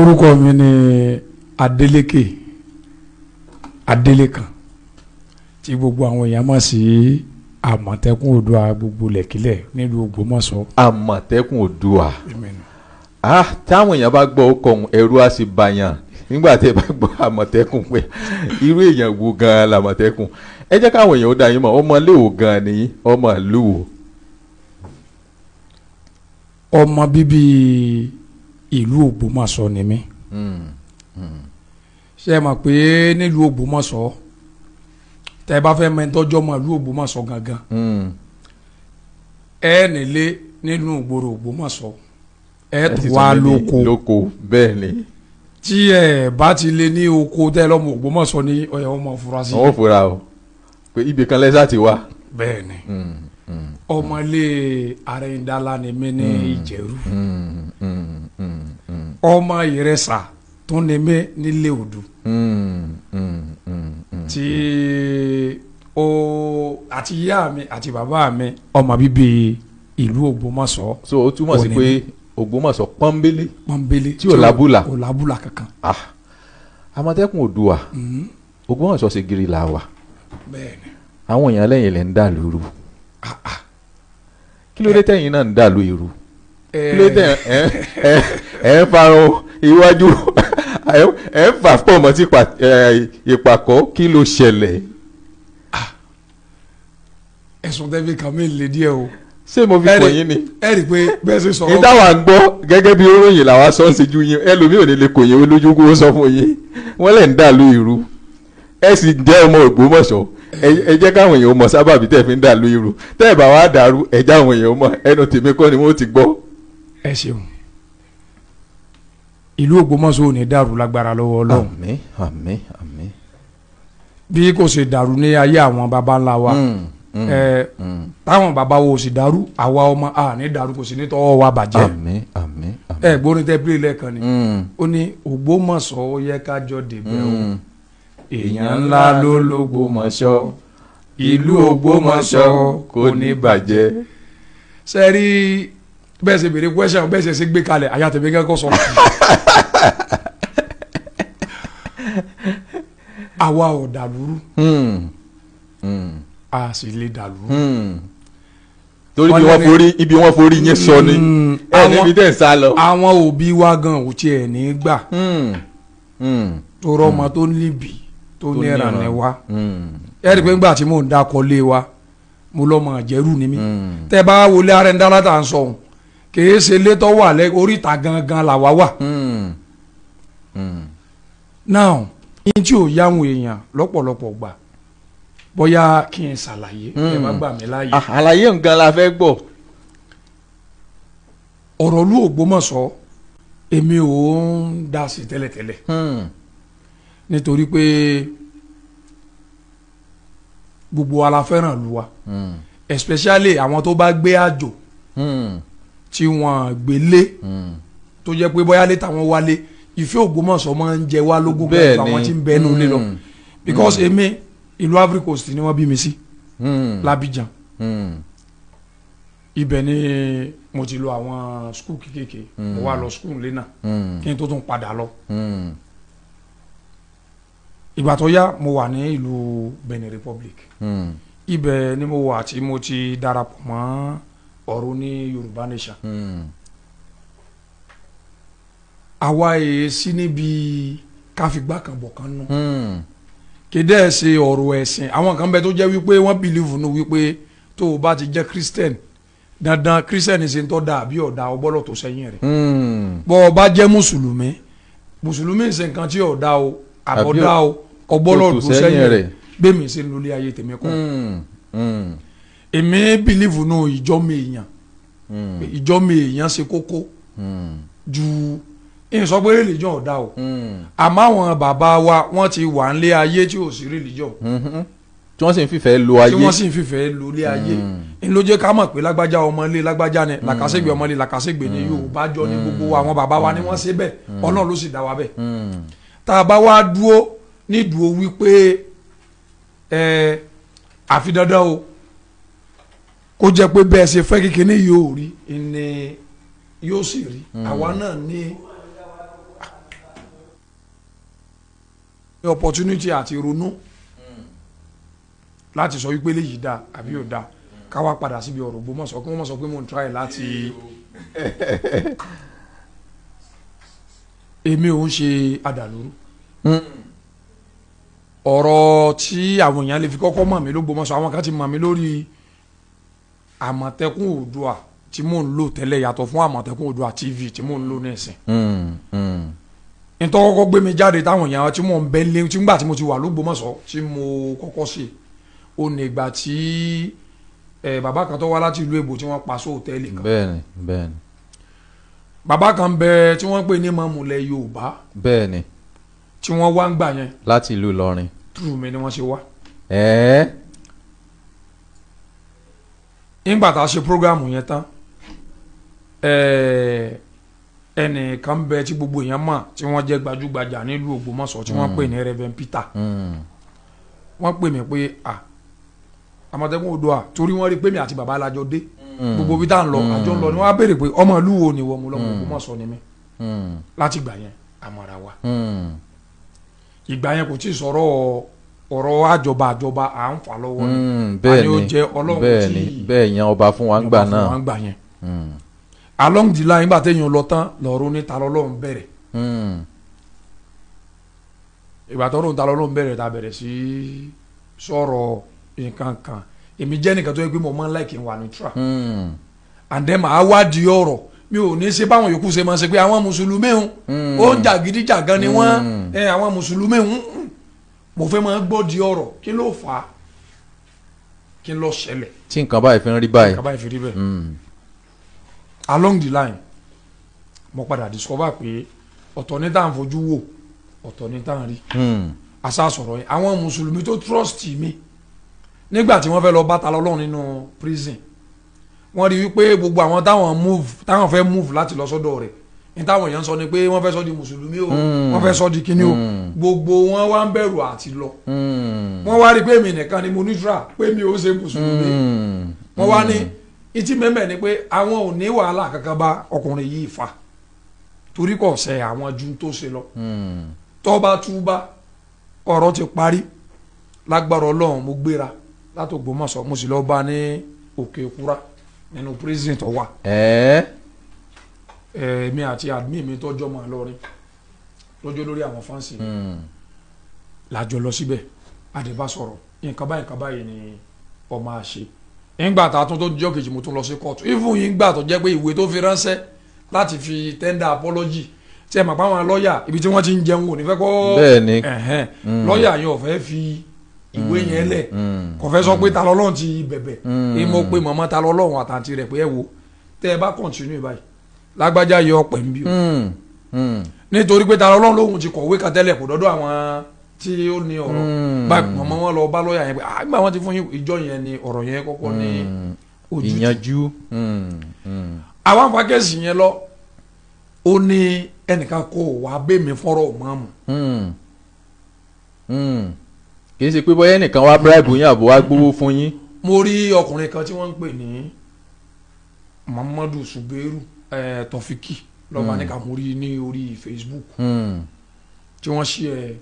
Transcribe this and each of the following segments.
orúkọ mi ni Adeleke Adelekan tí gbogbo àwọn èèyàn mọ̀ sí Àmọ̀tẹ́kùn Oòduà gbogbo lẹ̀kílẹ̀ nílùú Ògbómọ̀ṣọ́. Àmọ̀tẹ́kùn Oòduà táwọn èèyàn bá gbọ́ ọkọ̀ ẹ̀rù á sì bàyàn nígbà tí ẹ bá gbọ́ Àmọ̀tẹ́kùn pé irú èèyàn wo gan-an l'Àmọ̀tẹ́kùn. Ẹ jẹ́ káwọn èèyàn ó dá yín mọ̀ ọmọ ilé wo gan-an nìyí, ọmọ ìlú wo? Ọmọ bíbí ìlú Ògbómọ̀ṣọ́ ni mí. Ṣé ẹ mọ̀ pé nílùú Ògbómọ̀ṣọ́ tẹ́ bá fẹ́ mẹ́tọ́jọ́ mọ́ ìlú Ògbómọ̀ṣọ́ gangan ẹ nílé nínú ìgboro Ògbómọ̀ṣọ́ ẹ tún wá lóko bẹ́ẹ̀ ni tí ẹ bá ti lé ní oko tẹ́ lọ́mọ Ògbómọ̀ṣọ́ ní ọ̀yà ọmọ fura sí. ọmọ fura o pé ibì kan lẹ́sà ti wá. bẹ́ẹ̀ ni ọmọ ilé Arẹ́ndálá ni mí ní Ìjẹ̀rú ọmọ Ìrẹsà tó ní mí nílé Odù tí ó àti ìyá mi àti bàbá mi ọmọ bíbí ìlú Ògbómọ̀ṣọ́. so ó túmọ̀ sí pé Ògbómọ̀ṣọ́ pọ́nbélé tí ò lábúlà kankan. Àmọ̀tẹ́kùn Oòduà Ògbómọ̀ṣọ́ ṣe gírí la wà. bẹ́ẹ̀ni. àwọn èèyàn lẹ́yìn lẹ́ ń dà lóru. kí ló dé tẹ̀yìn náà ń dà lóru? kí ló dé ẹ̀ ń farun iwájú ẹ̀ ń fà pọ̀ mọ́ sí ìpàkọ́ kí ló ṣẹlẹ̀? ẹ̀sùn tẹ́bí kan mi lè díẹ̀ o. ṣé mo fi kàn yín ni? ẹ rí i pé bẹ́ẹ̀ ṣe sọ̀rọ̀. ìdáwà ń gbọ́ gẹ́gẹ́ bí oróyìn làwa sọ ń ṣe ju yín ẹlòmíì ò ní lè kò yín olójú kó sọ fún yín wọ́n lẹ̀ ń dà lóru ẹ sì jẹ́ ọmọ Ògbómọ̀ṣọ́ ẹ jẹ́ káwọn èèyàn mọ̀ sábàbí tẹ̀ fi ń dà lóru tẹ́ ẹ bá wá dàrú ẹ já àwọn èèyàn mọ̀ ẹnu tèmi kọ́ ni wọ́n ti gbọ́. ẹ ṣeun ìlú Ògbómọ̀ṣọ́ ò ní dàrú lágbára lọ́wọ́ Ọlọ́run. àmín àmín àmín. bí kò ṣe dàrú ní ayé àwọn baba ńlá wa táwọn baba wo sì dàrú àwa ọmọ a ní dàrú kò sí ní tọwọ́ wa bàjẹ́. àmín àmín àmín. ẹ gbóni tẹ pílẹ̀ lẹ́ẹ̀kan ni ó ní Ògbómọ̀ṣọ́ ó yẹ ká jọ débẹ̀ o èèyàn ńlá ló l'Ògbómọ̀ṣọ́ ìlú Ògbómọ̀ṣọ́ kò ní bàjẹ́. ṣe rí bẹ́ẹ̀ ṣe béèrè question bẹ́ẹ̀ ṣe gbé kalẹ̀ àyà tẹ̀mí kẹ́kọ̀ọ́ sọ. àwa ò dàlúrú a sì lè dàlúrú. torí ibi wọ́n forí yín sọ ni ẹni bí tẹ̀ ń sá lọ. àwọn òbí wa gan ò tiẹ̀ ní gbà tó rọ́mọ tó níbi tó nira ní wa ẹ rí i pé ńgbà tí mò ń dákọ̀ lé wa mo lọ́mọ àjẹrù ni mí tẹ́ bá wọlé Arẹ́ndálá tá à ń sọ òun kìí ṣe létọ́ wà lẹ́ oríta gangan là wá wà. now yín tí ò yáwọn èèyàn lọ́pọ̀lọpọ̀ gbà bóyá kí n ṣàlàyé ẹ má gbà mí láàyè. àlàyé nǹkan la fẹ́ gbọ́. ọ̀rọ̀ ìlú Ògbómọ̀ṣọ́ èmi ò ń dá sí tẹ́lẹ̀tẹ́lẹ̀ nítorí pé gbogbo wa la fẹ́ràn ìlú wa especially àwọn tó bá gbé àjò tí wọ́n gbélé tó jẹ́ pé bóyá lé táwọn wálé ìfẹ́ Ògbómọ̀ṣọ́ máa ń jẹ wá lógún pẹ̀lú àwọn tí ń bẹ nínú ilé lọ because èmi ìlú Ivory Coast ni wọ́n bí mi sí l'Abidjan ibẹ̀ ni mo ti lọ àwọn skul kékèké mo wá lọ skul lẹ́nà kí n tó tún padà lọ ìgbà tó yá mo wà ní ìlú Benin Republic ibẹ̀ ni mo wà tí mo ti darapọ̀ mọ́ ọ̀rọ̀ ní Yorùbá Nation àwa yìí sí níbi káfígbá kan bọ̀ kan nù kéde ẹ̀ ṣe ọ̀rọ̀ ẹ̀sìn àwọn kan bẹ tó jẹ́ wípé wọ́n bìlífù nù wípé tó o bá ti jẹ́ Christian dandan Christian ṣe ń tọ́ da àbí ọ̀dà ọgbọ́lọ̀ tó sẹ́yìn rẹ̀ bọ́ ọ bá jẹ́ mùsùlùmí ṣe nǹkan tí ọ̀dà o àbọ̀dà o ọgbọ́lọ̀ tó sẹ́yìn rẹ̀ bẹ́ẹ̀ mi ṣe ń lólé ayé tèmi kọ́ èmi bìlífù nù ìjọ́mi èèyàn ṣe kókó ju sọ pé religion ọ̀dà o àmọ́ àwọn bàbá wa wọ́n ti wà nílé ayé tí ò sí religion tí wọ́n sì ń fìfẹ́ lo ayé lé ayé ń ló jẹ́ ká mọ̀ pé lágbájá ọmọlé lágbájá ni làkàṣègbè ọmọlé làkàṣègbè ni Yorùbá jọ ní gbogbo àwọn bàbá wa ni wọ́n ṣe bẹ́ẹ̀ Ọlọ́run ló sì dá wa bẹ́ẹ̀ tá a bá wá dúró nídùú wípé àfi dandan o kó jẹ́ pé bẹ́ẹ̀ ṣe fẹ́ kékeré yóò rí ni yóò sì rí àwa náà ní opportunity àti ronú láti sọ wípé léyìí dá àbí ò dá ká wá padà síbi ọ̀rọ̀ Ògbómọ̀ṣọ́ kí wọ́n mọ̀ sọ pé mò ń try láti èmi ò ń ṣe àdàlúrú ọ̀rọ̀ tí àwọn èèyàn lè fi kọ́kọ́ mọ̀ mí l'Ógbómọ̀ṣọ́ àwọn kan ti mọ̀ mí lórí Àmọ̀tẹ́kùn Oòduà tí mò ń lò tẹ́lẹ̀ yàtọ̀ fún Àmọ̀tẹ́kùn Oòduà TV tí mò ń lò nísìn nítorí kọ́kọ́ gbé mi jáde táwọn èèyàn tí mò ń bẹ́ lé tí ngbà tí mo ti wà l'Ógbómọ̀ṣọ́ tí mo kọ́kọ́ ṣe ó ní ìgbà tí bàbá kan tó wá láti ìlú Èbó tí wọ́n pa sí hòtẹ́ẹ̀lì kan bẹ́ẹ̀ni bàbá kan bẹ tí wọ́n pè ní mọ̀mùlẹ̀ Yorùbá bẹ́ẹ̀ni tí wọ́n wá ń gbà yẹn láti ìlú Ìlọrin túrú mi ni wọ́n ṣe wá. nígbà tá a ṣe programu yẹn tán ẹnìkan bẹ tí gbogbo èèyàn mọ̀ tí wọ́n jẹ́ gbajúgbajà nílùú Ògbómọ̀ṣọ́ tí wọ́n pè ní Reverend Peter wọ́n pè mí pé Àmọ̀tẹ́kùn Oòduà torí wọ́n rí pé mi àti bàbá alájọ dé gbogbo bí tá à ń lọ àjọ ń lọ ni wọ́n á béèrè pé ọmọ ìlú wo ni wọ́n mú lọ́mọ Ògbómọ̀ṣọ́ ni mí láti gbà yẹn àmọ́ra wa ìgbà yẹn kò tí ì sọ̀rọ̀ ọ̀rọ̀ àjọba à ń fà lọ́wọ́ ni àní ó jẹ́ Ọlọ́run tí bẹ́ẹ̀ yẹn ọba fún wa ń gbà náà along the line nígbà téèyàn lọ tán lọ́rùn ní ta lọ́lọ́run bẹ̀rẹ̀ ìgbà tọ́rùn ta lọ́lọ́run bẹ̀rẹ̀ ta bẹ̀rẹ̀ sí sọ̀rọ̀ nǹkan kan èmi jẹ́ nìkan tó yẹ pé mo máa ń láìkí wà neutral and then màá wá di ọ̀rọ̀ mi ò ní ṣe báwọn yòókù ṣe máa ṣe pé àwọn mùsùlùmí ó ń jàgídíjàgan ni wọ́n àwọn mùsùlùmí mo fẹ́ máa gbọ́ di ọ̀rọ̀ kí ló fà á kí ló ṣẹlẹ̀ tí nǹkan báyìí fi ń rí báyìí nǹkan báyìí fi rí bẹ́ẹ̀ along the line mo padà discover pé ọ̀tọ̀ ní tá à ń fojú wò ọ̀tọ̀ ní tá à ń rí àṣà sọ̀rọ̀ yẹn àwọn mùsùlùmí tó trust mi nígbà tí wọ́n fẹ́ lọ bá ta lọ́lọ́run nínú prison wọ́n rí wípé gbogbo àwọn táwọn fẹ́ move láti lọ sọ́dọ̀ rẹ̀ ní táwọn èèyàn sọ ni pé wọ́n fẹ́ sọ di mùsùlùmí o wọ́n fẹ́ sọ di kíní o gbogbo wọn wá ń bẹ̀rù àti lọ wọ́n wá rí pé èmi nìkan ni mo neutral pé mi ò ṣe mùsùlùmí wọ́n wá ní ìtì mẹ́mẹ́ ni pé àwọn ò ní wàhálà kankan bá ọkùnrin yìí fà torí kò ṣe àwọn ju tó ṣe lọ tó bá túbá ọ̀rọ̀ ti parí lágbára Ọlọ́run mo gbéra láti Ògbómọ̀ṣọ́ mo sì lọ bá ní Òkè-Kúrà nínú prison tó wà èmi àti admin mi tọ́jọ́ mọ́ lọ́rin lọ́jọ́ lórí àwọn fáǹsì lájọ lọ síbẹ̀ àdébá sọ̀rọ̀ nǹkan báyìí ni ọmọ àṣẹ ìgbà tá a tún tó jọ́ kejì mo tún lọ sí kóòtù even ìgbà tó jẹ́ pé ìwé tó fi ránṣẹ́ láti fi tender apology tí ẹ mọ̀ pé àwọn lọ́ọ̀yà ibi tí wọ́n ti ń jẹun ò ní fẹ́ kọ́ lọ́ọ̀yà yẹn ò fẹ́ fi ìwé yẹn lẹ̀ kò fẹ́ sọ pé ta lọ́lọ́run ti bẹ̀bẹ̀ èyí mo pe mọ̀mọ́ ta lọ́lọ́run àtàntì rẹ̀ pé ẹ wo tẹ́ ẹ bá continue báyìí lágbájá yọ ọpẹ́ ń bí o nítorí pé ta lọ́lọ́run lóhun ti kọ̀wé kan tẹ́lẹ̀ kò dọ́dọ̀ àwọn tí ó ní ọ̀rọ̀ báyìí mọ̀mọ́ wọn lọ bá lọ́ọ̀yà yẹn pé àgbà wọn ti fún ìjọ yẹn ni ọ̀rọ̀ yẹn kọ́kọ́ ní ojútùú ìyanjú àwọn àfàkẹ́sì yẹn lọ ó ní ẹnìkan kó wàá bẹ́ mi fọ́rọ̀ mọ́mù kì í ṣe pé bóyá ẹnìkan wá bribe yín àbò wá gbowó fún yín. mo rí ọkùnrin kan tí wọ́n ń pè ní Muhammadu Suberu Tofiki lọ́ba ní ká mo rí ní orí Facebook tí wọ́n ṣe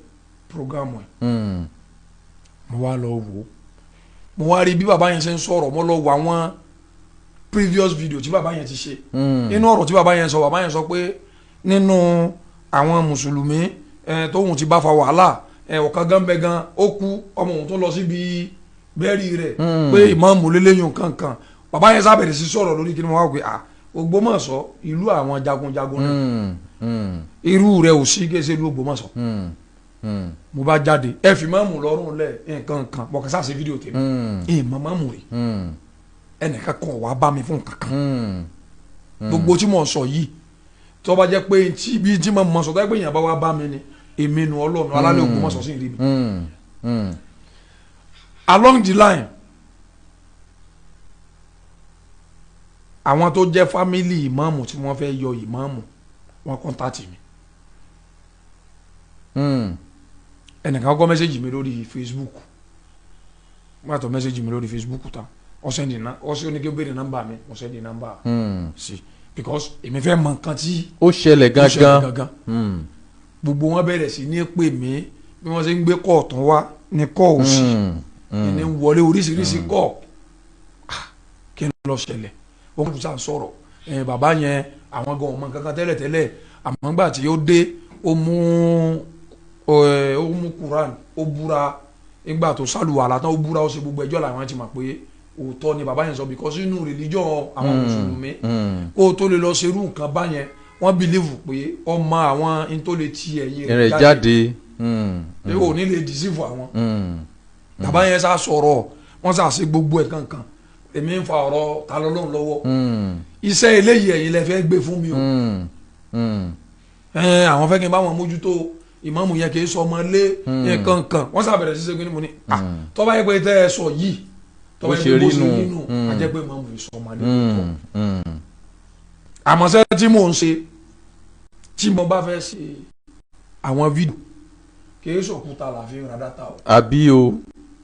programu ẹ̀ mo wá lọ wò ó mo wá rí bí bàbá yẹn ṣe ń sọ̀rọ̀ mo lọ wo àwọn previous video tí bàbá yẹn ti ṣe nínú ọ̀rọ̀ tí bàbá yẹn sọ pé nínú àwọn mùsùlùmí tóun ti bá fa wàhálà ọ̀kan gan bẹ gan ó kú ọmọ òun tó lọ síbi bẹ́ẹ̀rì rẹ̀ pé ìmáàmù lélẹ́yìn kankan bàbá yẹn sábẹ̀rẹ̀ sí sọ̀rọ̀ lórí kí ni wọ́n wá pé Ògbómọ̀ṣọ́ ìlú àwọn jagunjagun náà irú rẹ̀ ò sí kéṣe ìlú Ògbómọ̀ṣọ́ mo bá jáde ẹ fi máàmù lọ́rùn lẹ̀ nǹkan kan bọ̀kẹ́ sáà sí fídíò tèmi ìmọ̀ máàmù rẹ̀ ẹnìkan kan wàá bá mi fún kankan gbogbo tí mo sọ yìí tó bá jẹ́ pé bí tí mo sọ tó yẹ pé èèyàn bá wá bá mi ni èmi nu Ọlọ́run alálẹ̀ Ògbómọ̀ṣọ́ sí rí mi along the line àwọn tó jẹ́ fámìlì ìmáàmù tí wọ́n fẹ́ yọ ìmáàmù wọ́n kọ́ńtàtì mi ẹnìkan kọ́ mẹ́sẹ̀gì mi lórí Facebook wọ́n àtọ̀ mẹ́sẹ̀gì mi lórí Facebook tán ọ̀sẹ̀ oníkẹ́ bèrè nọ́mbà mi ọ̀sẹ̀ ní nọ́mbà sí because èmi fẹ́ mọ nǹkan tí ó ṣẹlẹ̀ gangan gbogbo wọn bẹ̀rẹ̀ sí ní pè mí bí wọ́n ṣe ń gbé kọ́ ọ̀tún wá ní kọ́ òsì ní wọlé oríṣiríṣi kọ́ kí ló lọ ṣẹlẹ̀ wọ́n kò sá sọ̀rọ̀ bàbá yẹn àwọn gan ọmọ kankan tẹ́lẹ̀tẹ́lẹ̀ àmọ́ nígbà tí ó dé ó mú Quran ó búra nígbà tó sálùwàlá tán ó búra ó ṣe gbogbo ẹjọ́ làwọn ti mọ̀ pé òótọ́ ni bàbá yẹn sọ because inú religion àwọn mùsùlùmí kó o tó lè lọ ṣerú nǹkan báyẹn wọ́n believe pé ọmọ àwọn in tó lè ti ẹ̀yìn rẹ̀ jáde pé ò ní lè deceive àwọn bàbá yẹn sá sọ̀rọ̀ wọ́n sá ṣe gbogbo ẹ̀ kankan èmi ń fa ọ̀rọ̀ ta lọ́lọ́run lọ́wọ́ iṣẹ́ eléyìí ẹ̀yin lẹ fẹ́ gbé fún mi o àwọn fẹ́ kí n bá wọn mójútó ìmáàmù yẹn kì í sọ ọmọ lé nǹkan kan wọ́n sá bẹ̀rẹ̀ sí ṣe pé mo ní tó bá yẹ pé tẹ́ ẹ sọ yìí tó bá yẹ pé bó ṣe rí nù àjẹ́ pé ìmáàmù yìí sọ ọmọ lé lóòótọ́ àmọ́ sẹ́ tí mò ń ṣe tí mo bá fẹ́ ṣe àwọn fídíò kì í sọ̀kúta la fi ra dátà o. àbí o.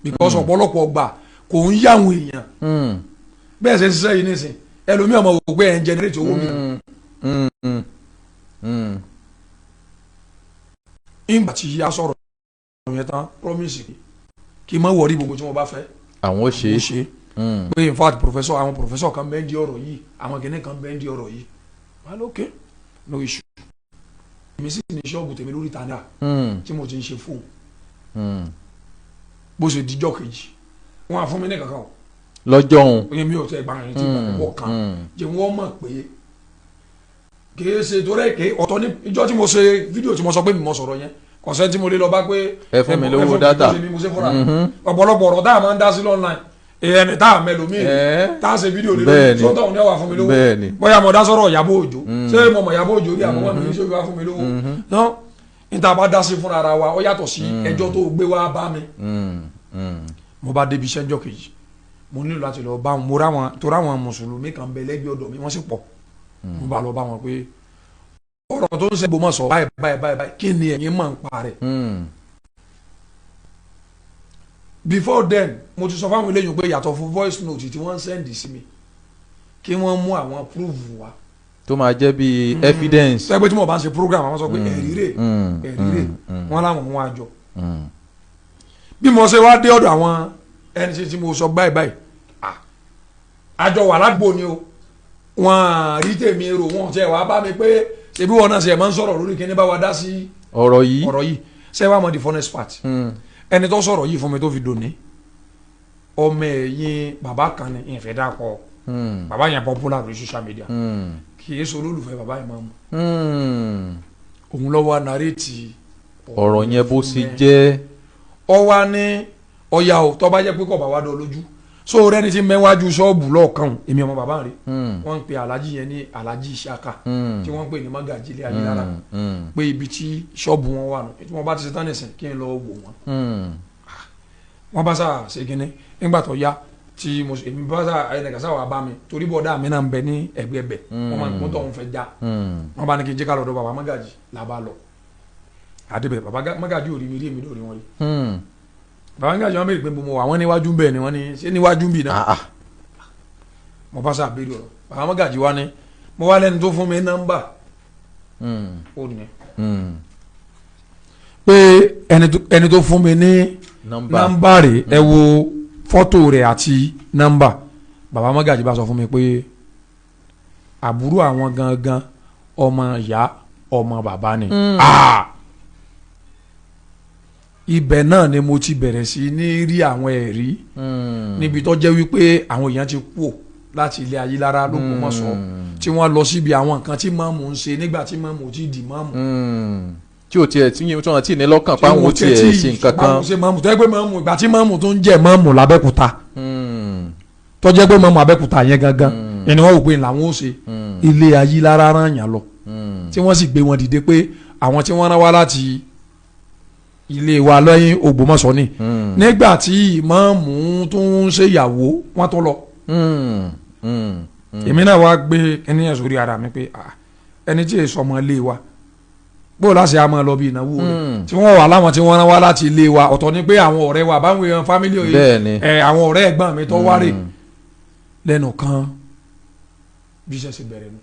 because ọ̀pọ̀lọpọ̀ gbà kò ń yá àwọn èèyàn bẹ́ẹ̀ ṣe ń ṣiṣẹ́ yìí nísìn ẹlòmíràn mọ̀ wò pé ẹ̀ ń generate owó mi. ìgbà tí yá sọ̀rọ̀ yẹn tán promise kí n má wọrí gbogbo tí wọ́n bá fẹ́. àwọn ó ṣe é pé in fact àwọn professor kan bẹ́ẹ̀ ń di ọ̀rọ̀ yìí àwọn kìnìún kan bẹ́ẹ̀ ń di ọ̀rọ̀ yìí well okay no issue. èmi sì ní ṣọ́ọ̀bù tèmi lórí tàdá tí mo ti ń ṣe fóun bó ṣe dijọ́ kejì wọ́n á fún mi ní kankan o. lọ́jọ́ òun. oye mi ò tẹ gbàgbọ́n yẹn tí mo kàn jẹ́ wọ́n mọ̀ pé kìí ṣe torí èké ọ̀tọ̀ ní ìjọ tí mo ṣe fídíò tí mo sọ pé mi mọ̀ sọ̀rọ̀ yẹn kọ̀sẹ́ tí mo lè lọ bá pé ẹ fún mi lówó dátà ọ̀pọ̀lọpọ̀ ọ̀rọ̀ tá a máa ń dá sí online ẹni tá a mẹ́lò míì tá a ṣe fídíò lé lórí sọ́tọ̀ òun ní ọ̀wà fún mi lówó bóyá mo dá sọ̀rọ̀ Ìyábọ̀ Òjó ṣé mo mọ̀ Ìyábọ̀ Òjó rí àbọ̀wọ́ mi ní ṣé wàá fún mi lówó náà níta bá dá sí fúnra ara wa ó yàtọ̀ sí ẹjọ́ tó gbé wá bá mi mo bá débi iṣẹ́ ńjọ́ kejì mo nílò láti lọ bá wọn mo ráwọn mùsùlùmí kan bẹ lẹ́gbẹ̀ẹ́ ọ̀dọ̀ mi wọ́n sì pọ̀ mo bá lọ bá wọn pé ọ̀rọ̀ tó ń ṣe gbọmọ sọ báyìí kí ni ẹ̀yin máa ń pa rẹ̀. before then mo ti sọ fáwọn eléyìí pé yàtọ̀ fún voice note tí wọ́n ń sẹ́ndì sí mi kí wọ́n mú àwọn proof wá. tó máa jẹ́ bí evidence. sẹ́gbẹ́ tí mo bá ń ṣe program àwọn sọ pé ẹ̀rí rè wọ́n láwọn mú àjọ. bí mo ṣe wá dé ọ̀dọ̀ àwọn ẹni tí mo sọ báyìí àjọ wà ládùúgbò ni o wọ́n rí tèmi rò wọ́n ṣe wàá bá mi pé ṣebí wọn náà ṣe máa ń sọ̀rọ̀ lórí kíní bá wa dá sí ọ̀rọ̀ yìí ṣé wàá mọ̀ the funnest part ẹni tó sọ̀rọ̀ yìí fún mi tó fi dòní ọmọ ẹ̀yìn bàbá kan ní ìfẹ́ dàpọ̀ bàbá yẹn popular lórí social media kì í ṣe olólùfẹ́ bàbá yẹn máa mú òun lọ́wọ́ narrate ọ̀rọ̀ yẹn bó ṣe jẹ́ ọwá ní ọ̀yà ò tó bá jẹ́ pé kò bá wá dọ̀ lójú so rẹni tí mẹ́wájú ṣọ́ọ̀bù lọ́ọ̀kan èmi ọmọ bàbá rẹ̀ wọ́n ń pe alájí yẹn ní alájí Ìṣàkà tí wọ́n ń pè ní Mágàjí ilé Ayélára pé ibi tí ṣọ́ọ̀bù wọn wà nù tí wọ́n bá ti ṣe tán nìsín kí n lọ wò wọ́n. wọ́n bá sá ṣe kínní nígbà tó yá tí èmi bá sá ẹnìkan sáwà bá mi torí bọ́ọ̀dá mi náà ń bẹ ní ẹgbẹ́ wọ́n máa ń kó tọ̀hún fẹ́ já wọ́n bá ní kí n jẹ́ ká lọ́dọ̀ bàbá Mágàjí là bá lọ àdébẹ̀ bàbá Mágàjí ò rí mi rí èmi lórí wọn rí bàbá Mágàjí wọn bèrè pé mo wà wọn níwájú bẹ́ẹ̀ ni wọ́n ní ṣé níwájú bì náà mo bá sá béèrè ọ̀rọ̀ bàbá Mágàjí wa ni mo wá lẹ́ni tó fún mi nọ́mbà ó ní pé ẹni tó fún mi ní nọ́mbà rẹ̀ ẹ wo fọ́tò rẹ̀ àti nọ́mbà bàbá Mágàjí bá sọ fún mi pé àbúrò àwọn gangan ọmọ ìyá ọmọ bàbá ni. Ibẹ̀ náà ni mo ti bẹ̀rẹ̀ sí ní rí àwọn ẹ̀rí níbi tó jẹ́ wípé àwọn èèyàn ti kú láti ilé Ayélára l'Ógbómọ̀ṣọ́ tí wọ́n lọ síbi àwọn nǹkan tí mọ́mù ń ṣe nígbà tí mọ́mù ti di mọ́mù. tí o tiẹ̀ tí wọ́n ti ní lọ́kàn páwọn o tiẹ̀ ṣe nǹkan kan. mọ́mù tó jẹ́ pé mọ́mù ìgbà tí mọ́mù tó ń jẹ́ mọ́mù l'Abẹ́òkúta tó jẹ́ pé mọ́mù Abẹ́òkúta yẹn gangan ẹni wọ́n wò pé làwọn ó ṣe ilé Ayélára rán yàn lọ tí wọ́n sì gbé wọn dìde pé àwọn tí wọ́n rán wá láti ilé wa lẹ́yìn Ògbómọ̀ṣọ́ ni nígbà tí ìmáàmù tó ń ṣèyàwó wọ́n tó lọ. èmi náà wá gbé ẹni yẹn sórí ara mi pé ẹni tí èso ọmọ ilé wa bó láti a máa lọ bí ìnáwó rẹ̀ tí wọ́n wà láwọn tí wọ́n rán wá láti ilé wa ọ̀tọ̀ ni pé àwọn ọ̀rẹ́ wa báwọn èèyàn fámílì òye àwọn ọ̀rẹ́ ẹ̀gbọ́n mi tó wárè lẹ́nu kan bí iṣẹ́ ṣe bẹ̀rẹ̀ nù.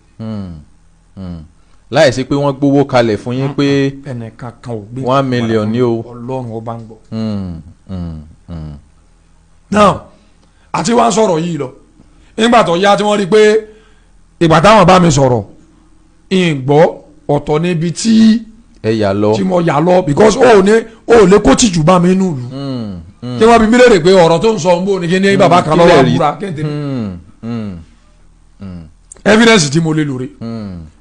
láì sí pé wọ́n gbowó kalẹ̀ fún yín pé ẹnìkan kan ò gbé 1 million ní o. Ọlọ́run ọba ń gbọ́. Mm, mm, mm. náà àti wá ń sọ̀rọ̀ yìí lọ nígbà tó yá tí wọ́n rí i pé ìgbà táwọn bá mi sọ̀rọ̀ ìgbọ́ ọ̀tọ̀ níbi tí ẹ yà lọ. tí mo yà lọ because ó lè kó tìjú bá mi nù lù kí wọ́n bí mi léèrè pé ọ̀rọ̀ tó ń sọ ń bò ní kí ní bàbá kan lọ́wọ́ àbúrà kéde evidence tí mo lè lóore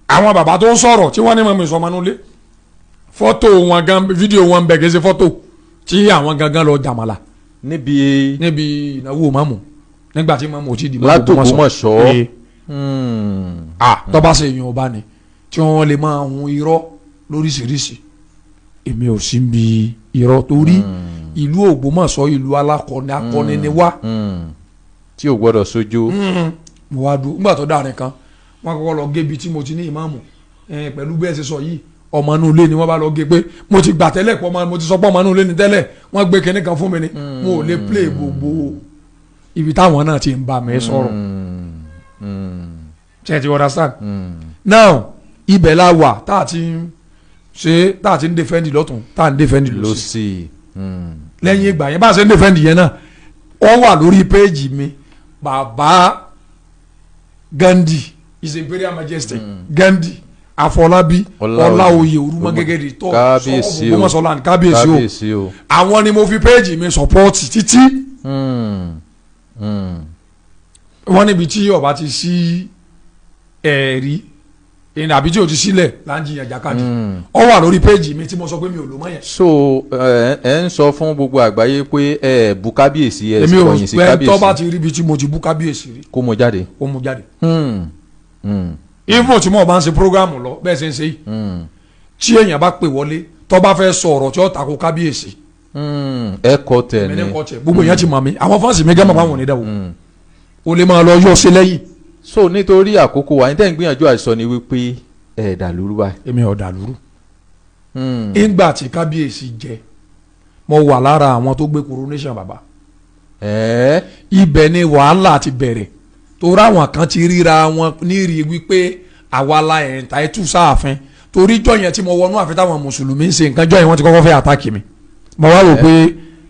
àwọn bàbá tó ń sọ̀rọ̀ tí wọ́n ní mọ̀ mi sọ ọmọ nulẹ̀ fọ́tò wọn gan fídíò wọn bẹ̀ kí n ṣe fọ́tò tí àwọn gangan lọ jàmàlà níbi ìnáwó mọ́mù nígbà tí mọ́mù ò tí di látòkùmọ̀ṣọ́. tọ́ba ṣe èèyàn ọba ni tí wọ́n lè máa hun irọ́ lóríṣiríṣi èmi ò sí bí irọ́ torí ìlú Ògbómọ̀ṣọ́ ìlú akọni ni wá. tí ò gbọ́dọ̀ sojú. mo wá dúró nígbà tó dáa nìkan wọ́n kọ́kọ́ lọ gé ibi tí mo ti ní ìmáàmù pẹ̀lú bẹ́ẹ̀ ṣe sọ yìí ọmọ inú ilé ni wọ́n bá lọ gé pé mo ti gbà tẹ́lẹ̀ pọ̀ mo ti sọ pé ọmọ inú ilé ni tẹ́lẹ̀ wọ́n gbé kinní kan fún mi ni mo ò lè play gbogbo ibi táwọn náà ti ń bá mi sọ̀rọ̀ ṣe ti understand now ibẹ̀ la wà tá a ti ń defend lọ́tún tá a ń defend lọ́sì lẹ́yìn ìgbà yẹn bá a ṣe ń defend yẹn náà ó wà lórí péèjì mi bàbá Gandhi his imperial majesty Gandhi Afọlábí Ọláoyè Orúmọgẹgẹdẹ tó kábíyèsí o Ògbómọ̀ṣọ́ kábíyèsí o àwọn ni mo fi péèjì mi support títí wọ́n níbi tí ọba ti sí ẹ̀rí àbí tí o ti sílẹ̀ là ń jiyàn jákàdì ọ wà lórí péèjì mi tí mo sọ pé mi ò lò mọ́ yẹn. so ẹ ń sọ fún gbogbo àgbáyé pé ẹ bu kábíyèsí ẹ sì kọ̀yìn sí kábíyèsí. èmi ò pẹ́ tọ́ bá ti rí ibi tí mo ti bu kábíyèsí rí. kó mo jáde. kó mo jáde. even tí mo bá ń ṣe programu lọ bẹ́ẹ̀ ṣe ń ṣe yìí tí èèyàn bá pè wọlé tó bá fẹ́ sọ ọ̀rọ̀ tí ó tako kábíyèsí. ẹ kọ tẹ ni gbogbo èèyàn ti mọ̀ mí àwọn fáǹsì mi gẹ́gẹ́ mọ̀ àwọn onídàá o lè máa lọ yọ ṣe lẹ́yìn. so nítorí àkókò wa ní tẹ́ ń gbìyànjú àìsọ ni wípé ẹ dàlúrú báyìí. èmi ò dàlúrú. ìgbà tí kábíyèsí jẹ mo wà lára àwọn tó gbé coronation bàbá. ibẹ̀ ni wàhálà ti bẹ̀rẹ̀ torí àwọn kan ti ríra wọn nírìí wípé àwa la ẹ̀ǹtà ẹ̀tù sáàfin torí jọ yẹn tí mo wọnú àfi táwọn mùsùlùmí ń ṣe nǹkan jọ yẹn wọ́n ti kọ́kọ́ fẹ́ àtàkì mi mo wá rò pé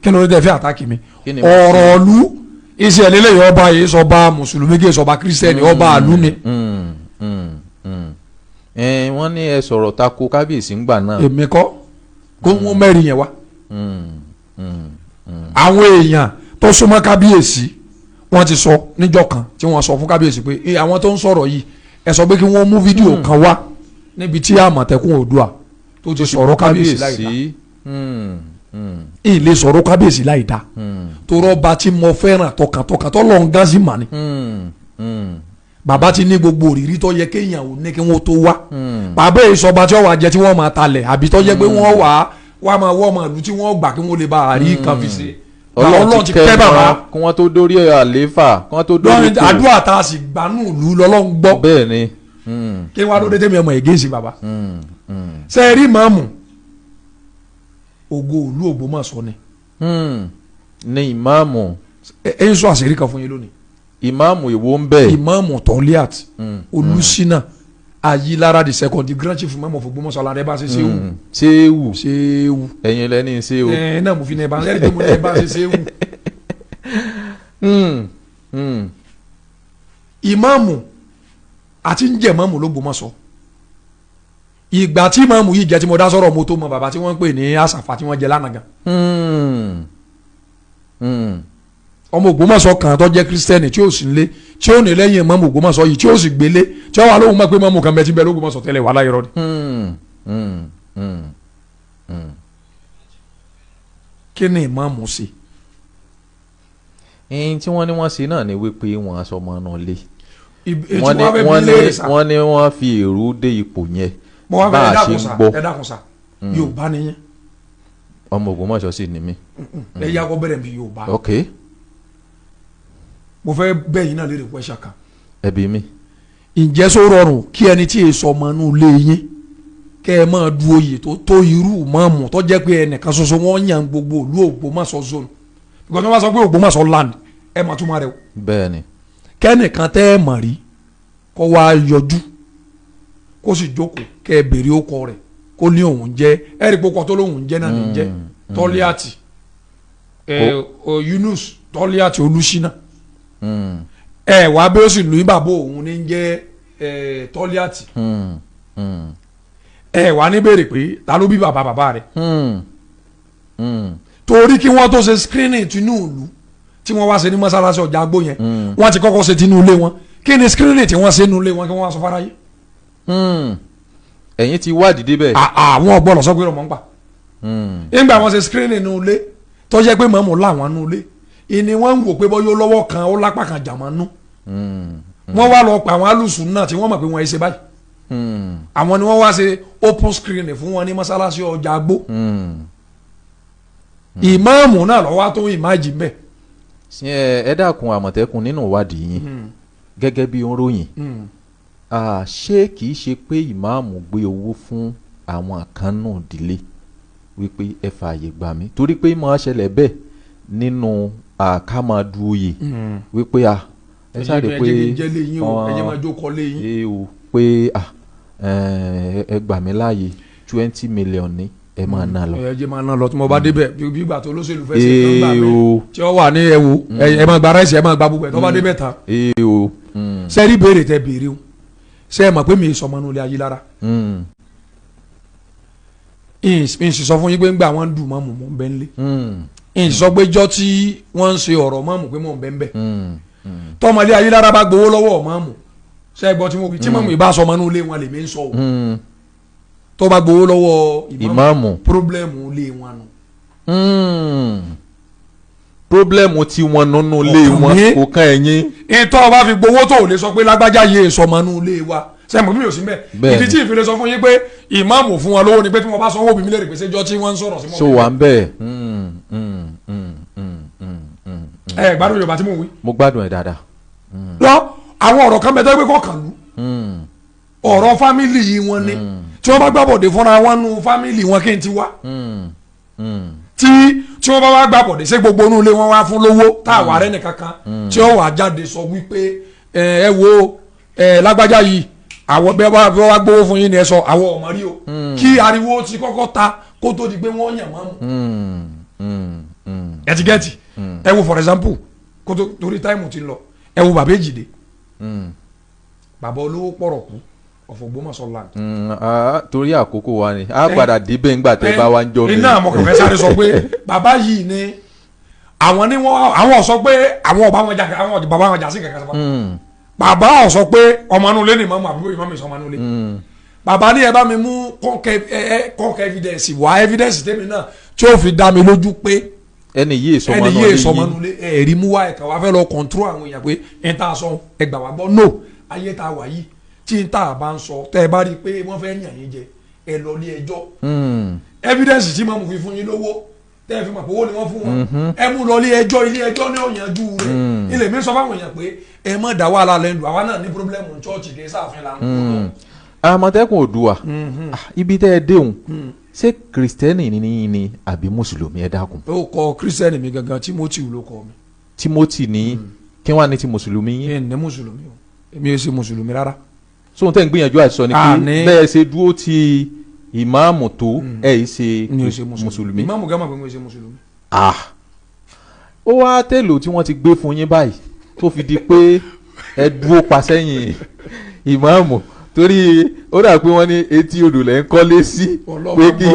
kí ni ó dé fẹ́ àtàkì mi ọ̀rọ̀ ọ̀lú iṣẹ́ ìlélẹ́yìn ọba yìí sọba mùsùlùmí kì í sọba kírísítẹ́nì ọba àlú ni. wọ́n ní ẹ sọ̀rọ̀ tako kábíyèsí ńgbà náà. èmi kọ́ kó wọ́n mẹ́rin yẹn wá. àwọn èèyàn tó súnmọ́ kábíyèsí wọ́n ti sọ níjọ́ kan tí wọ́n sọ fún kábíyèsí pé àwọn tó ń sọ̀rọ̀ yìí ẹ sọ pé kí wọ́n mú fídíò kan wá níbi tí àmọ̀tẹ́kùn Oòduà tó ti sọ̀rọ̀ kábíyèsí láì dá ilé sọ̀rọ̀ kábíyèsí láì dá torọ́ ọba tí mo fẹ́ràn tọkàntọkàn tó lọ́n gánzì mà ní. bàbá ti ní gbogbo òrìrí tó yẹ kéèyàn ò ní kí wọ́n tó wá bàbá ìsọba tí wọ́n wà jẹ tí wọ́n máa talẹ̀ àbí tó yẹ pé wọ́n wà máa wọ́ ọmọ ìlú tí wọ́n gbà kí wọ́n lè bá àrí kan fi ṣe. Ọlọ́run ti kẹ́ bàbá kí wọ́n tó dórí àlééfà kí wọ́n tó dórí ètò. àdúrà tá a sì gbanú ìlú lọ́lọ́run gbọ́. bẹ́ẹ̀ ni. kí wọ́n á lóde tẹ́mi ọmọ ègéèsì bàbá. ṣe é rí màmú ògo ìlú Ògbómọ̀ṣọ́ ni. ní ìmáàmù. ẹ ń sọ àṣírí kan fún yín lónìí. ìmáàmù ìwo ń bẹ. ìmáàmù Tọ́líàt Olùsínà Ayílára the second the grand chief imam of Ògbómọ̀ṣọ́ alárẹ bá ṣe séwù. séwù. ẹ̀yin lẹ́ni séwù. náà mo fi ní ẹ bá lẹ́rìí tó mo ní ẹ bá ṣe séwù. ìmáàmù àti ń jẹ́ ìmáàmù l'Ógbómọ̀ṣọ́ ìgbà tí ìmáàmù yìí jẹ́ tí mo dá sọ̀rọ̀ mo tó mọ bàbá tí wọ́n ń pè ní àṣàfà tí wọ́n jẹ lánàá gan. ọmọ Ògbómọ̀ṣọ́ kan tó jẹ́ kírísítẹ́nì tí ó sì ń lé tí ó ní lẹ́yìn ìmáàmù Ògbómọ̀ṣọ́ yìí tí ó sì gbélé tí ó wà lóhùn mọ́ pé ìmáàmù kan bẹ tí bẹ l'Ógbómọ̀ṣọ́ tẹ́lẹ̀ wà láyé rọ́ọ̀dì. kí ni ìmáàmù ṣe. ẹyin tí wọ́n ní wọ́n ṣe náà ni wípé wọ́n aṣọ ọmọ náà lé wọ́n ní wọ́n fi èrú dé ipò yẹn bá a ṣe ń gbọ́. ẹ dákun sa Yorùbá nìyẹn. ọmọ Ògbómọ̀ṣọ́ sì ni mí. ẹ yá kó bẹ̀rẹ̀ bí Yorùbá. ok. mo fẹ́ bẹ̀ yín náà léèrè pẹ́ṣà kan. ẹbí mi. ǹjẹ́ sọ rọrùn kí ẹni tí èso ọmọ inú ilé yín kẹ́ ẹ máa du oyè tó irú mọ́ọ̀mù tó jẹ́ pé ẹnìkan ṣoṣo wọ́n yàn gbogbo ìlú Ògbómọ̀ṣọ́ zone because wọ́n bá sọ pé Ògbómọ̀ṣọ́ land ẹ máa túmọ̀ rẹ o. bẹ́ẹ̀ni. kẹ́nìkan tẹ́ ẹ mọ̀ rí kó wá yọjú kó sì jókòó kẹ́ ẹ béèrè ọkọ rẹ̀ kó ní òun jẹ́ ẹ̀rí pé ọkọ tó lóun jẹ́ náà ní jẹ́ Tọ́líàtì Yunus Tọ́líàtì Olúṣínà wàá bí ó sì lóyún bàbá òun ní jẹ́ Tọ́líàtì wàá ní béèrè pé ta ló bí bàbá rẹ̀ torí kí wọ́n tó ṣe screening tinú ìlú tí wọ́n wá ṣe ní mọ́sálásí ọjà àgbò yẹn wọ́n ti kọ́kọ́ ṣe tinú ilé wọn kí ni screening tí wọ́n ṣe nínú ilé wọn kí wọ́n wá sọ fáráyé. ẹ̀yin ti wádìí débẹ̀. àwọn ọgbọ́n sọ pé ọmọ ń pa. nígbà wọ́n ṣe screening nínú ilé tó jẹ́ pé mọ̀mọ́ làwọn nínú ilé ìní wọ́n ń wò pé bọ́ yóò lọ́wọ́ kan ó lápá kan jàmọ́ nú. wọ́n wá lọ pa àwọn alùsùn náà tí wọ́n mọ̀ pé wọ́n ṣe báyìí. àwọn ni wọ́n wá ṣe open screening fún wọn ní mọ́sálásí ọjà àgbò. ìmáàmù náà lọ́wọ́ tó ìmáàjì bẹ́ẹ̀. ẹ dákun Àmọ̀tẹ́kùn nínú ìwádìí yín gẹ́gẹ́ bí onróyìn ṣé kìí ṣe pé ìmáàmù gbé owó fún àwọn àkànnù ìdílé wípé ẹ fààyè gbà mí torí pé máa ṣẹlẹ̀ bẹ́ẹ̀ nínú àkàmàdù oyè wípé ẹ sáré pé pé ẹ gbà mí láàyè 20 million ní ẹ máa ná lọ. ẹ jẹ́ máa ná lọ tí mo bá débẹ̀ bí ìgbà tó olóṣèlú fẹ́ ṣe tó ń gbà mí tí ó wà ní ẹ̀wò ẹ máa gba ráìsì ẹ máa gba gbogbo ẹ̀ tó bá débẹ̀ ta. ṣé rí béèrè tẹ béèrè o ṣé ẹ mọ̀ pé mi sọ ọmọ inú ilé ayé lára. n sì sọ fún yín pé ńgbà wọn ń dùn mọ́mù mọ́ ń bẹ́ ńlé. n sì sọ pé jọ́ tí wọ́n ń ṣe ọ̀rọ̀ mọ́mù pé mọ́ ń bẹ́ ń bẹ́. tọ́mọ ilé ayé lára bá gbowó lọ́wọ́ mọ́mù ṣé ẹ gbọ́ tí mo wí tí mọ́mù ìbá sọ ọmọ inú ilé wọn lèmi ń sọ o tó bá gbowó lọ́wọ́ ìmáàmù pírọ́blẹ́mù ilé wọn nù. pírọ́blẹ́mù tí wọ́n nínú ilé wọn kò kàn ẹ̀yìn. ìtọ́ bá fi gbowó tó ò lè sọ pé lágbájá yé sọmọ nínú ilé wa sẹ́mi mi ò sí mbẹ́ ìdí tí ìfilẹ̀ sọ fún yín pé ìmáàmù fún wọn lówó ni pé tí wọ́n bá sanwó bí mi lè rè pé ṣéjọ́ tí wọ́n ń sọ̀rọ̀ sí mọ́. so wà ń bẹ́ẹ̀. gbádùn Yorùbá tí mo wí. mo gbádùn ẹ̀ dáadáa. lọ àwọn ọ̀rọ̀ kan bẹ tó gbé kọ̀ọ̀kan lù ọ̀rọ̀ fámìlì yìí wọn ni tí wọ́n bá gbàbọ̀dé fúnra wọn nu fámìlì wọn kí n ti wá tí wọ́n bá wá gbàbọ̀dé ṣé gbogbo inú ilé wọn wá fún lówó tá a wà rẹ́ nìkankan tí wọ́n wà jáde sọ wípé ẹ wo lágbájá yìí àwọn bẹ́ẹ̀ wá gbowó fún yín ni ẹ sọ àwọn ọmọ rí o kí ariwo ti kọ́kọ́ ta kó tó di pé wọ́n yàn mọ́mù ẹtigẹ́tì ẹ wo for example kó tó torí táìmù ti lọ ẹ wo bàbá Èjìdé bàbá olówó pọ̀rọ̀ kú ọ̀fọ̀gbọ́mọ̀sọ land. torí àkókò wa ni a padà débẹ̀ ńgbà tẹ́ bá wá ń jọ mi. iná àmọ́ kẹfẹ́ sáré sọ pé bàbá yìí ni àwọn ni àwọn sọ pé àwọn ọba wọn jà àwọn bàbá wọn jà sí kẹkẹ sọ bàbá sọ pé ọmọ inú ilé ni màmú àbúrò ìmọ̀ mi sọ ọmọ inú ilé bàbá ní ẹ bá mi mú kọ́ńkẹ́ evidence wá evidence tèmi náà tí ó fi dá mi lójú pé ẹni yìí sọmọ inú ilé ẹ̀rí mú wá ẹ̀ka wá fẹ́ lọ control àwọn èèyàn pé ẹ̀ tá a sọ ẹgbà wá gbọ́ no ayé tá a wà yìí tí n tá a bá ń sọ tẹ́ ẹ bá rí i pé wọ́n fẹ́ yàn yín jẹ ẹ lọ ní ẹjọ́ evidence tí màmú fi fún yín lówó tẹ́ ẹ fi mọ̀ pé owó ni wọ́n fún wọn ẹ mú lọ ilé ẹjọ́ ní ọ̀yànjú rẹ̀ ilé mi sọ fáwọn èèyàn pé ẹ má dá wàhálà lẹ́nu àwa náà ní pírọ́blẹ́mù chọ́ọ̀chì kì í sáàfin là ń kó. Àmọ̀tẹ́kùn Oòduà ibi tẹ́ ẹ déhùn ṣé kìrìsìtẹ́nì ni àbí mùsùlùmí ẹ dákun. ó kọ kìrìsìtẹ́nì mi gangan Timothy ló kọ mi. Timothy ní kí wọ́n á ní ti mùsùlùmí yín. ẹ ní mùsùlùmí o èmi ò ṣe mùsùlùmí rárá. sóhun tẹ́ ń gbìyànjú àti sọ ni pé bẹ́ẹ̀ ṣe dúró ti ìmáàmù tó ẹ̀ yìí ṣe mùsùlùmí. ìmáàmù gàmà pé mo ṣe mùsùlùmí. ó wá tèlò tí wọ́n ti gbé fún yín báyìí tó fi di pé ẹ dúró pa sẹ́yìn ìmáàmù torí ó dà pé wọ́n ní etí odò lẹ́ ń kọ́lé sí pé kí.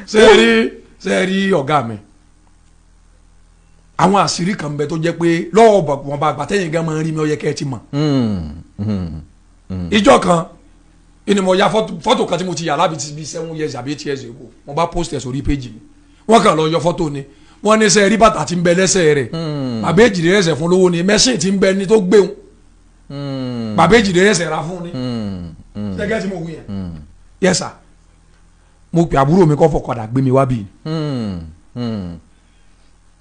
ṣe rí ọ̀gá mi àwọn àṣírí kan bẹ tó jẹ́ pé lọ́wọ́ wọn bá gbàtẹ́yìn gan máa ń rí mi ó yẹ kẹ́ ẹ ti mọ̀. ìjọ kan ni mo ya fọ́tò kan tí mo ti yà lábi ti bí 7 years àbí 8 years ago mo bá post ẹ̀ sórí péjì mi wọ́n kàn lọ yọ fọ́tò ni wọ́n ní sẹ́ rí bàtà tí ń bẹ lẹ́sẹ̀ rẹ̀ bàbá Èjìdé rẹ̀ fún lówó ni mẹ́sìn tí ń bẹ ni tó gbéhùn bàbá Èjìdé rẹ̀ ra fún ni gẹ́gẹ́ tí mo wí yẹn yes sir mo pè àbúrò mi kọ́ fọkàdà gbé mi wá bí.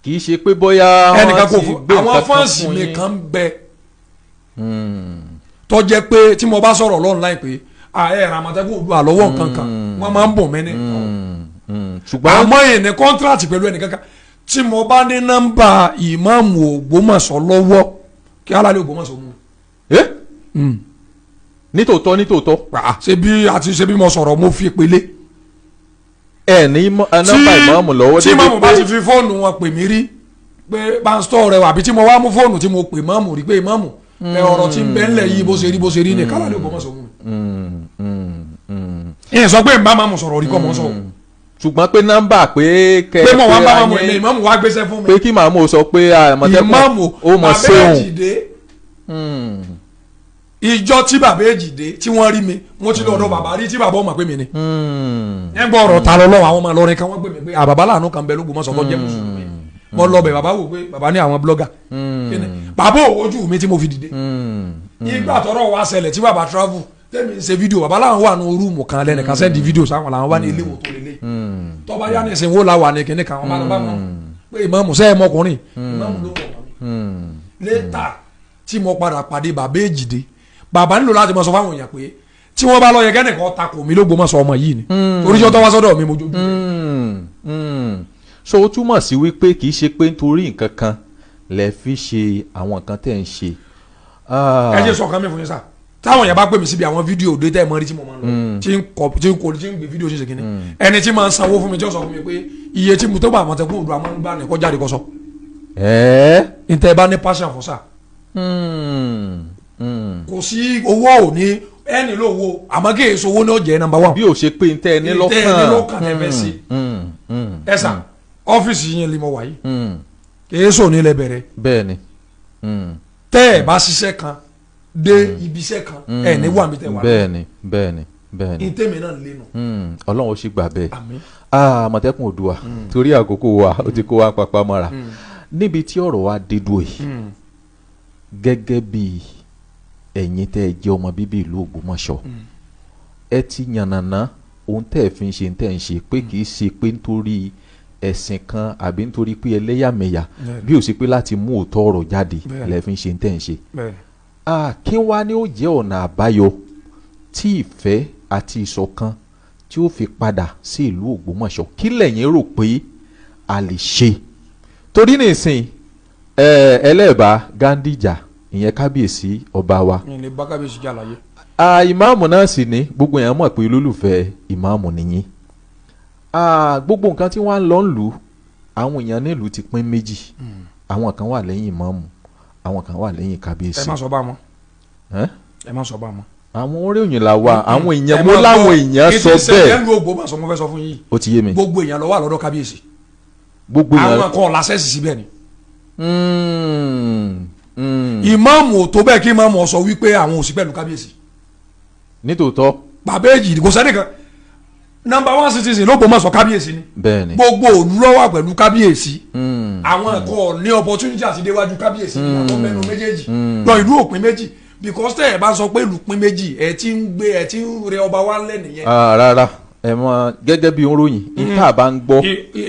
kì í ṣe pé bóyá ẹnìkan kò fún àwọn fáǹsì mi kan bẹ tó jẹ́ pé tí mo bá sọ̀rọ̀ lọ́nà láì pé Àmọ̀tẹ́kùn Oòduà lọ́wọ́ kankan wọ́n máa ń bọ̀ mẹ́ni ṣùgbọ́n àmọ́ yìí ní kọ́ńtíráàtì pẹ̀lú ẹnìkankan tí mo bá ní nọ́mbà ìmáàmù Ògbómọ̀ṣọ́ lọ́wọ́ kí alálẹ̀ Ògbómọ̀ṣọ́ mú nítòótọ́. ṣe bí mo sọ̀rọ̀ mo fi pélé. ẹ ní nọ́mbà ìmáàmù lọ́wọ́ tí ìmáàmù bá ti fi fóònù wọn pè mí rí pé pásítọ̀ rẹ wà àbí tí mo wá mú fóònù tí mo pè ìmáàmù rí pé ìmáàmù ọ̀rọ̀ tí ń bẹ ńlẹ̀ yìí bó ṣe rí ní kálá ló bọ́ mọ́ sọ fún mi. ìyẹn sọ pé ìmáàmù sọ̀rọ̀ rí kọ́ mọ́ sọ. ṣùgbọ́n pé nọ́mbà pé pé mo wá bá màmú ẹ̀mí ìmáàmù wá gbéṣẹ́ fún mi. pé kí màmú sọ pé àmọ̀tẹ́kùn ó mọ̀ séun. ìjọ tí bàbá èjìdé tí wọ́n rí mi mo ti lọ ọ̀dọ̀ bàbá rí tí bàbá ọmọ pé mi ni. ẹ gbọ́ ọ̀rọ̀ ta lọ́wọ́ àwọn ọmọ Ìlọrin kan wọ́n pè mí pé àbàbá làánú kan bẹ lóògùn mọ́sọ̀ tó jẹ́ mùsùlùmí. mo lọ bẹ̀ bàbá wò pé bàbá ní àwọn blọ́gà. bàbá òwojú mi tí mo fi dìde. ìgbà tọ́rọ̀ wá ṣẹlẹ̀ tí bàbá travel tẹ́mi ṣe fídíò bàbá làwọn wà ní rúùmù kan lẹ́nìkan sẹ́ndì fídíò sáwọn làwọn wà ní ilé wò tó lélẹ̀. tọ́ba yá ní ìsìnwó la wà ní kinní kan wọn bá lọ bá wọn pé ìmáàmù sẹ́yìn mọkùnrin ìmáàmù ló wọ̀ wọ́n. létà tí mo padà pàdé bàbá èjìdé bàbá nílò láti mọ sọ fáwọn èèyàn pé tí wọ́n bá lọ yẹ kẹ́nìkan takò mí ló gbọmọ sọ ọmọ yìí ni oríṣi ọtọ wá sọ́dọ̀ mi mo jójú. so ó túmọ̀ sí wípé kì í ṣe pé nítorí nǹkan kan lẹ fi ṣe àwọn nǹkan tẹ̀ ń ṣe. ẹ jẹ́ sọ̀kan mi fún yín sá táwọn yẹn bá pè mí síbi àwọn fídíò òde tẹ́ ẹ mọ́ rí tí mo máa ń lọ tí ń gbé fídíò ṣíṣe kínní ẹni tí máa ń sanwó fún mi tí ó sọ fún mi pé iye tí mo tó bá Àmọ̀tẹ́kùn Oòduà máa ń gbà ní kọjá àdìkọ́sọ. ǹtẹ́ bá ní passion fún sá kò sí owó ò ní ẹni ló wo àmọ́ kí èso owó náà jẹ́ number one. bí o ṣe pé n tẹ́ ẹ ní lọ́kàn ẹ fẹ́ sí ẹ sà ọ́fíìsì yẹn lè mọ wáyé kì í sọ nílẹ̀ bẹ̀rẹ̀. bẹ́ẹ̀ni. tẹ́ ẹ bá ṣiṣẹ́ kan dé ibiṣẹ́ kan ẹ ní wà mí tẹ́ wà. bẹ́ẹ̀ni. ìtẹ́mi náà lé nu. Ọlọ́run ó sì gbà bẹ́ẹ̀. Àmọ̀tẹ́kùn Oòduà torí àkókò wa ó ti kó wa papá mọ́ra níbi tí ọ̀rọ̀ wa dé dúró yìí gẹ́gẹ́ bí ẹ̀yin tẹ́ ẹ jẹ́ ọmọ bíbí ìlú Ògbómọ̀ṣọ́ ẹ ti yànnàná ohun tẹ́ ẹ fi ń ṣe tẹ́ ẹ ń ṣe pé kì í ṣe pé nítorí ẹ̀sìn kan àbí nítorí pé ẹlẹ́yàmẹ̀yà bí ó ṣe pé láti mú òótọ́ ọ̀rọ̀ jáde lẹ́ fi ń ṣe tẹ́ ẹ ń ṣe. kí wá ni ó jẹ́ ọ̀nà àbáyọ tí ìfẹ́ àti ìṣọ̀kan tí ó fi padà sí ìlú Ògbómọ̀ṣọ́ kí lẹ̀yin rò pé a lè ṣe torí nìsín ẹlẹ́ẹ̀bá Gandija ìyẹn kábíyèsí ọba wa. ní bá kábíyèsí jà láyé. ìmáàmù náà sì ní gbogbo èèyàn mọ̀ pé olólùfẹ́ ìmáàmù nìyí. gbogbo nǹkan tí wọ́n á lọ ń lù àwọn èèyàn nílùú ti pín méjì àwọn kan wà lẹ́yìn ìmáàmù àwọn kan wà lẹ́yìn kábíyèsí. ẹ má sọ bá wọn. ẹ má sọ bá wọn. àwọn orí òyìn là wà àwọn èèyàn mo láwọn èèyàn sọ bẹ́ẹ̀. kí ti sẹ́yìn Ògbómọ̀ṣọ́ mo fẹ́ sọ fún yín. ó ti yé mi. gbogbo èèyàn ló wà lọ́dọ̀ kábíyèsí. gbogbo èèyàn àwọn kan lásẹ̀sì síbẹ̀ ni. ìmáàmù tó bẹ́ẹ̀ kí ìmáàmù sọ wípé àwọn ò sí pẹ̀lú kábíyèsí. nítòótọ́. bàbá èjì kò sẹ́nìkan number one citizen ló Ògbómọ̀ṣọ́ kábíyèsí ni. bẹ́ẹ̀ni. gbogbo òlú ló wà pẹ̀lú kábíyèsí. àwọn ẹ̀kọ́ ní opportunity àti déwájú kábíyèsí ni àwọn mẹ́nu méjèèjì lọ ìlú òpin méjì because tẹ́ ẹ̀ bá sọ pé ìlú pín méjì ẹ̀ ti ń rẹ ọba wa ńlẹ̀ nìyẹn. rárá ẹ mọ gẹ́gẹ́ bí onróyìn níta bá ń gbọ́.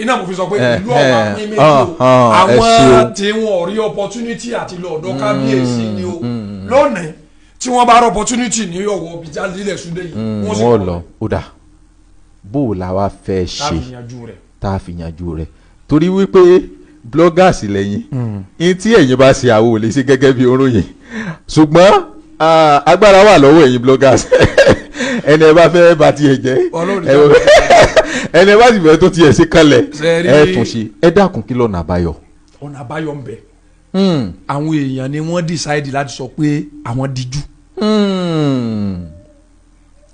iná mo fi sọ pé ìlú ọba pín méjì o àwọn tí wọn rí opportunity àti lọ ọ̀dọ̀ kábíyèsí ni o lónìí tí wọ́n bá rí opportunity ní ọ̀wọ́ bíjà lílẹ̀ súdé yìí wọ́n sì wọ́n lọ ó dà bó o la wa fẹ́ ṣe tá a fi yanjú rẹ̀ torí wípé bloggers lẹ́yìn ní tí ẹ̀yin bá ṣe àwọn ò lè ṣe gẹ́gẹ́ bí onróyìn ṣùgbọ́n agbára wà lọ́wọ́ ẹ̀yin bloggers ẹni ẹ bá fẹ́ bá tiẹ̀ jẹ́ ẹni ẹ bá sì fẹ́ tó tiẹ̀ ṣe kalẹ̀ ẹ tún ṣe ẹ dákun kí lọ́nà àbáyọ. ọ̀nà àbáyọ ń bẹ àwọn èèyàn ni wọ́n decide láti sọ pé àwọn díjú.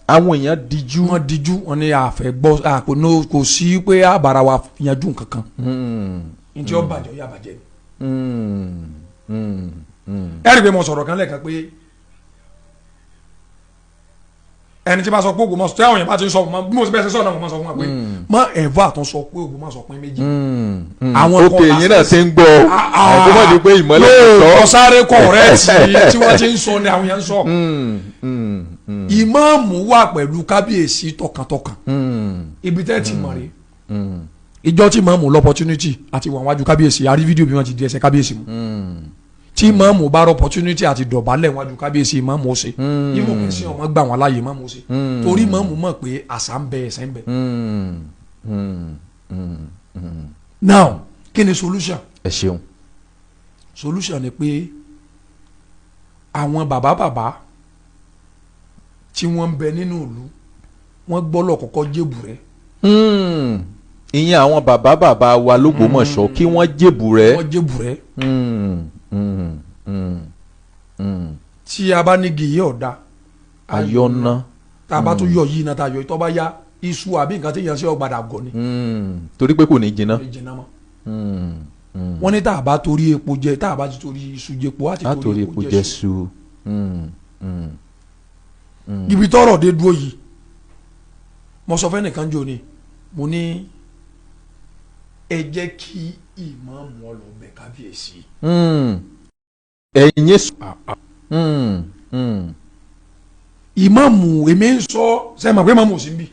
àwọn èèyàn díjú. wọ́n díjú wọ́n ní àfẹ́ gbọ́ kò sí pé àbára wa yanjú nǹkan kan njẹ́ ó bàjẹ́ ó yà bàjẹ́ ni. ẹ rí i pé mo sọ̀rọ̀ kan lẹ́ẹ̀kan pé ẹni tí bá sọ pé Ògbómọ̀ṣọ́ tí àwọn yẹn bá ti sọ bí mo ti bẹ́ẹ̀ ṣe sọ̀rọ̀ náà mo máa sọ fún wa pé má ẹ̀fọ́ àtún sọ pé Ògbómọ̀ṣọ́ pín méjì. àwọn kan òkè yín náà ti ń gbọ́ ẹ̀kọ́ mọ̀ ní pé ìmọ̀lẹ̀ tó tọ́. lóò sáré kọ̀rẹ́ẹ̀tì tí wọ́n ti ń sọ ni àwọn yẹn ń sọ. ìmáàmù wà pẹ̀lú kábíyèsí tọkàntọkàn ibi tẹ́ ti mọ̀ rí ìjọ tí ìmáàmù l'opportunity àti wà wájú kábíyèsí àrí fídíò bí wọ́n ti di ẹsẹ̀ kábíyèsí mu tí ìmáàmù bá rọ opportunity àti dọ̀bálẹ̀ wájú kábíyèsí ìmáàmù ó ṣe ìmọ̀ pé sí ọmọ gbà wọn láàyè ìmáàmù ó ṣe torí ìmáàmù mọ̀ pé àṣà ń bẹ ẹ̀sẹ̀ ń bẹ. now kí ni solution. ẹ ṣeun. solution ni pé àwọn bàbá tí wọ́n ń bẹ nínú ìlú wọ́n gbọ́dọ̀ kọ́kọ́ jébù rẹ̀. ìyẹn àwọn bàbá wa l'Ógbómọ̀ṣọ́ kí wọ́n jébù rẹ̀. wọ́n jébù rẹ̀. tí a bá ní gèyí ọ̀dà ayọ́nà tá a bá tún yọ yìí náà tá a yọ ìtọ́ bá yá iṣu àbí nǹkan tí yẹn ṣe ọ̀gbàdà gọ̀ ni. torí pé kò ní jiná. wọ́n ní tá a bá torí epo jẹ tá a bá ti torí iṣu jẹpo àti torí epo jẹ su. ibi tọ́rọ̀ dé dúró yìí mo sọ fẹ́ nìkan jò ní mo ní ẹ jẹ́ kí ìmáàmù ọlọ́bẹ̀ kábíyèsí. ẹ̀yin yẹn. ìmáàmù èmi ń sọ sẹ́mi pé ìmáàmù ò sí ń bì.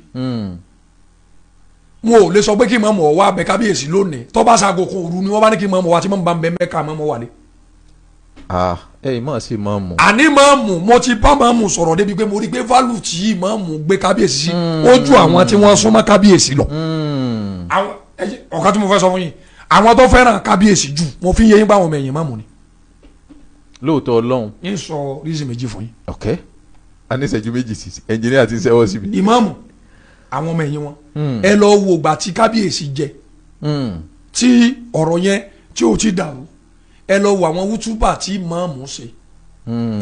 mo ò lè sọ pé kí ìmáàmù ó wá bẹ̀ kábíyèsí lónìí tó bá sago kan òru ni wọ́n bá ní kí ìmáàmù wá tí ìmáàmù bá ń bẹ Mẹ́kà ìmáàmù wà lé. ìmáàmù sí ìmáàmù. àní ìmáàmù mo ti bá ìmáàmù sọ̀rọ̀ débi pé mo rí pé value tí ìmáàmù gbé kábíyèsí sí ó ju àwọn tí wọ́n súnmọ́ kábíyèsí lọ. ọ̀kan tí mo fẹ́ sọ fún yín àwọn tó fẹ́ràn kábíyèsí jù mo fi ń yé yín bá àwọn ọmọ ẹ̀yìn ìmáàmù ni. lóòótọ́ Ọlọ́run. yín sọ rízì méjì fún yín. ok a ní ìṣẹ́jú méjì sí ẹnjìníà ti ṣẹ́wọ́ síbi. ìmáàmù àwọn ọmọ ẹ̀yìn wọn ẹ lọ wo ìgbà tí kábíyèsí jẹ tí ọ̀rọ̀ yẹn tí ò ti dàrú ẹ lọ wo àwọn wútúbà tí ìmáàmù ṣe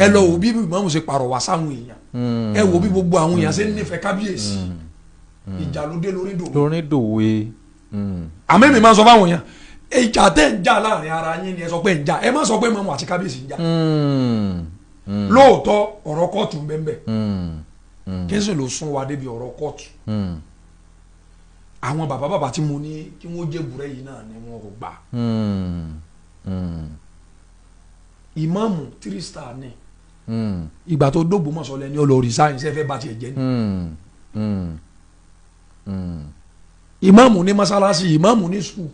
ẹ lọ wo bí ìmáàmù ṣe pàrọwà sáwọn èèyàn ẹ wo bí gbogbo àwọn èèyàn ṣe ń nífẹ̀ẹ́ kábíyèsí ìjà ló dé lórí dòwe. àmọ́ èmi máa ń sọ fáwọn èèyàn ìjà tẹ̀ ń jà láàrin ara yín ni ẹ sọ pé ń jà ẹ má sọ pé ìmáàmù àti kábíyèsí ń jà lóòótọ́ ọ̀rọ̀ kóòtù ń bẹ́ẹ̀ kí n sì lọ sún wa débi ọ̀rọ̀ kóòtù àwọn bàbá tí mo ní kí wọ́n jẹ́ bùrẹ́ yìí náà ni wọ́n kò gbà ìmáàmù 3 star ni ìgbà tó dógbò mọ̀sọ́ lẹ́ni olórí sáyẹnsì ẹ̀fẹ́ bá tiẹ̀ jẹ́ ni ìmáàmù ní mọ́sálásí ìmáàmù ní skul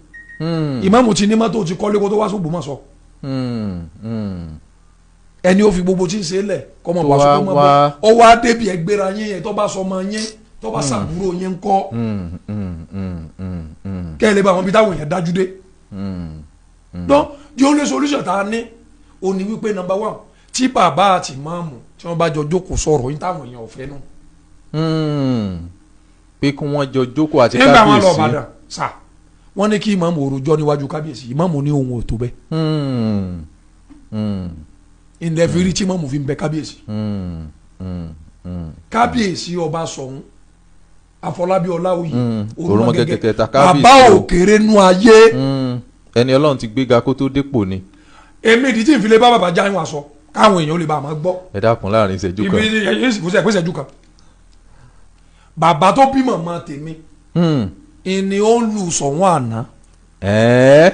ìmáàmù ti ní mọ́tò ti kọ́lé kó tó wá sógbò mọ̀sọ́ ẹni ó fi gbogbo tí ń ṣe lẹ̀ kọ́ mọ̀ pàṣẹ tó mọ̀ bọ́ ọ wá débi ẹgbẹ́ra yín yẹn tó bá sọ ọmọ yín tó bá sàbúrò yín ń kọ́ kẹ́lẹ́ bá wọn bí táwọn èèyàn dájú dé dán the only solution tá a ní ó ní wípé number 1 tí bàbá àti ìmáàmù tí wọ́n bá jọ jókòó sọ̀rọ̀ yín táwọn èèyàn ọ̀fẹ́ nù. pé kí wọ́n jọ jókòó àti kábíyèsí. nígbà wọn lọ Ìbàdàn sà wọ́n ní kí ìmáàmù òròjọ́ níwájú kábíyèsí ìmáàmù ní ohun ò tó bẹ́ẹ̀. ilẹ̀ fi rí tí ìmáàmù fi ń bẹ kábíyèsí. kábíyèsí ọba Ṣọ̀ún Àfọlábí Ọláoyè Òròmọgẹ̀gẹ̀ bàbá òkèrè nú ayé. ẹni Ọlọ́run ti gbéga kó tó dépò ni. èmi ìdí tí n fi lè bá bàbá jáyún aṣọ káwọn èèyàn lè bá a máa gbọ́. ẹ dákun láàrin ìṣẹ́jú kan. ibi ìṣẹ́jú kan. bàbá tó bí màmá tèmi ìní ó ń lu Ṣọ̀ún àná.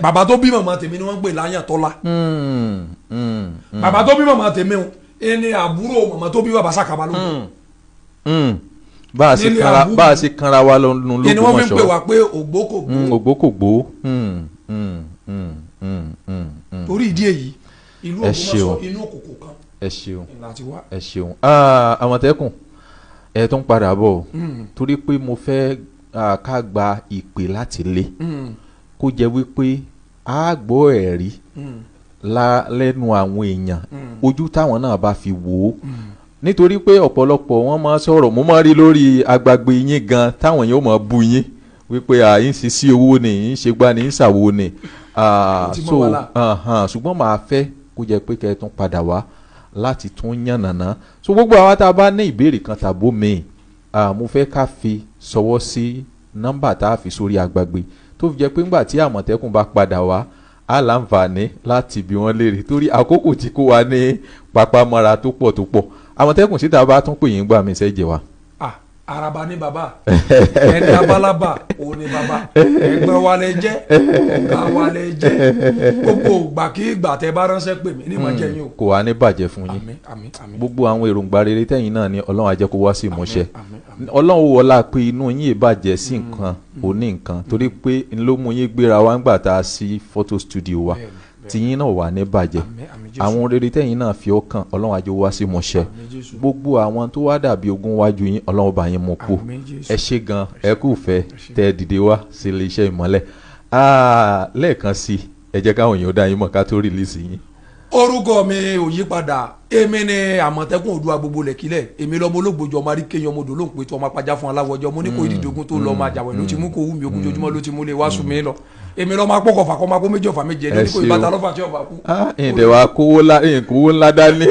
bàbá tó bí màmá tèmi ni wọ́n ń pè láyàn tọ́lá. bàbá tó bí màmá tèmi ìní àbúrò màmá tó bí bàbá Sàkábà lóko. bá a ṣe kanra wa lọ́nu lóko mọ̀ṣọ́. ìní wọ́n fi ń pè wá pé ògbókògbó. ògbókògbó. torí ìdí èyí ìlú Ògbómọ̀ṣọ́ inú òkùnkùn kan. ẹ ṣeun Àmọ̀tẹ́kùn ẹ tún padà bọ̀ torí pé mo fẹ́ ká gba ìpè láti lé kó jẹ́ wípé a gbọ́ ẹ̀rí lẹ́nu àwọn èèyàn ojú táwọn náà bá fi wò ó nítorí pé ọ̀pọ̀lọpọ̀ wọn máa sọ̀rọ̀ mo máa rí lórí agbègbè yín gan táwọn yóò máa bú yín wípé yín ṣe sí owó ni yín ṣe gbá ni yín ṣàwo ni ṣùgbọ́n màá fẹ́ kó jẹ́ pé kẹ́ ẹ tún padà wá láti tún yànnàná so gbogbo àwa tá a bá ní ìbéèrè kan tàbó mi mo fẹ́ ká fi sọwọ́ sí nọ́mbà tá a fi sórí agbègbè tó fi jẹ́ pé ńgbà tí Àmọ̀tẹ́kùn bá padà wá á láǹfààní láti bi wọ́n léèrè torí àkókò tí kò wá ní papamọ́ra tó pọ̀ Àmọ̀tẹ́kùn síta bá tún pè yín gbà mí sẹ́jẹ̀ wa. Araba ní baba ẹni abalaba òun ní baba ẹgbẹ́ wa lẹ jẹ́ ọ̀gá wa lẹ jẹ́ gbogbo ìgbàkigbà tẹ bá ránṣẹ́ pè mí ní ìmọ̀ jẹ́ yín o. kò wá ní bàjẹ́ fún yín gbogbo àwọn èròǹgbà rere tẹ̀yìn náà ni Ọlọ́run á jẹ́ kó wá sí ìmúṣẹ Ọlọ́run wọlá pé inú yín ìbàjẹ́ sí nǹkan òní nǹkan torí pé n ló mú yín gbéra wá ńgbà tá a sí photo studio wa tìyín náà wà ní bàjẹ́ àwọn rere tẹ̀yìn náà fi ọkàn Ọlọ́run á jẹ́ wá sí ìmúṣẹ gbogbo àwọn tó wá dàbí ogun wájú yín Ọlọ́run bá yín mú kú ẹ ṣé gan ẹ kú fẹ́ tẹ dìde wá sí iléeṣẹ́ ìmọ́lẹ̀ lẹ́ẹ̀kan sí ẹ jẹ́ káwọn èèyàn dá yín mọ̀ ká tó rìlíìsì yín. orúkọ mi ò yí padà èmi ni àmọ̀tẹ́kùn Oòduà gbogbo lẹ̀kílẹ̀ èmi lọ́mọ olóògbòjọ́ ọmọ aríkéyan ọmọ odò ló ń pè tó ọmọ apájá fún aláwọ̀jọ́ mo ní kó ìdìdógún tó lọ ọmọ àjàwẹ̀ ló ti mú kó wú mi ogun jojúmọ́ ló ti mú lé wá sùn mí lọ èmi lọ́mọ apọ́kọ̀ fàkọ́ máa kó méjì ọ̀fà méje ní kó ìbátan lọ́fà tí ọ̀fà kú. ǹdẹ̀ wa kówó ńlá dání.